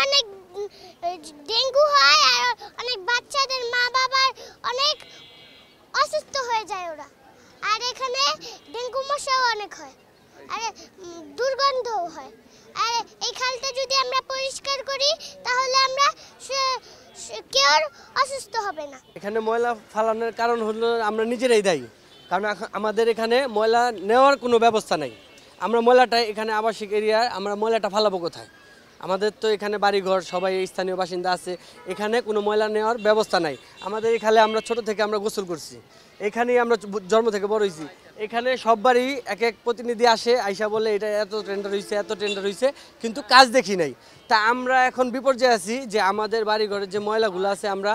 অনেক ডেঙ্গু হয় আর অনেক বাচ্চাদের মা বাবার অনেক অসুস্থ হয়ে যায় ওরা। আর এখানে ডেঙ্গু মশাও অনেক হয় আর দুর্গন্ধও হয়। আর এই খালটা যদি আমরা পরিষ্কার করি তাহলে আমরা কেউ অসুস্থ হবে না। এখানে ময়লা ফালানোর কারণ হলো আমরা নিজেরাই দায়ী, কারণ আমাদের এখানে ময়লা নেওয়ার কোনো ব্যবস্থা নেই। আমরা ময়লাটা এখানে আবাসিক এরিয়ায় আমরা ময়লাটা ফালাবো কোথায়? আমাদের তো এখানে বাড়িঘর সবাই স্থানীয় বাসিন্দা আছে, এখানে কোনো ময়লা নেওয়ার ব্যবস্থা নাই। আমাদের এখানে আমরা ছোট থেকে আমরা গোসল করছি, এখানেই আমরা জন্ম থেকে বড় হয়েছি। এখানে সব বাড়ি এক এক প্রতিনিধি আসে, আইসা বলে এটা এত টেন্ডার হয়েছে এত টেন্ডার হয়েছে, কিন্তু কাজ দেখি নাই। তা আমরা এখন বিপর্যয়ে আছি যে আমাদের বাড়িঘরের যে ময়লাগুলো আছে আমরা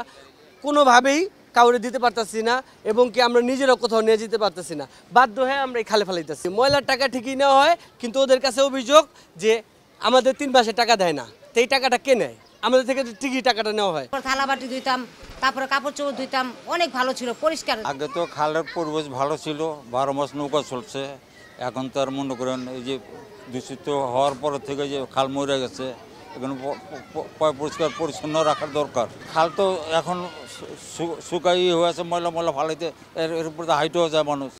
কোনোভাবেই কাউরে দিতে পারতেছি না, এবং কি আমরা নিজেরাও কোথাও নিয়ে যেতে পারতেছি না। বাধ্য হয়ে আমরা এই খালে ফেলাইতেছি। ময়লার টাকা ঠিকই নেওয়া হয়, কিন্তু ওদের কাছে অভিযোগ যে আমাদের 3 মাসে টাকা দেয় না। তো এই টাকাটা কে নেয়? আমাদের থেকে ঠিকই টাকাটা নেওয়া হয়। থালা বাটি ধুইতাম, তারপরে কাপড় চোপড় ধুইতাম, অনেক ভালো ছিল, পরিষ্কার। আগে তো খালের পরিবেশ ভালো ছিল, 12 মাস নৌকা চলছে। এখন তো আর মনে করেন এই যে দূষিত হওয়ার পর থেকে যে খাল মরে গেছে, এখানে পরিষ্কার পরিচ্ছন্ন রাখার দরকার। খাল তো এখন শুকাই হয়ে আছে, ময়লা ফালাইতে এর উপরে হাইটেও যায় মানুষ।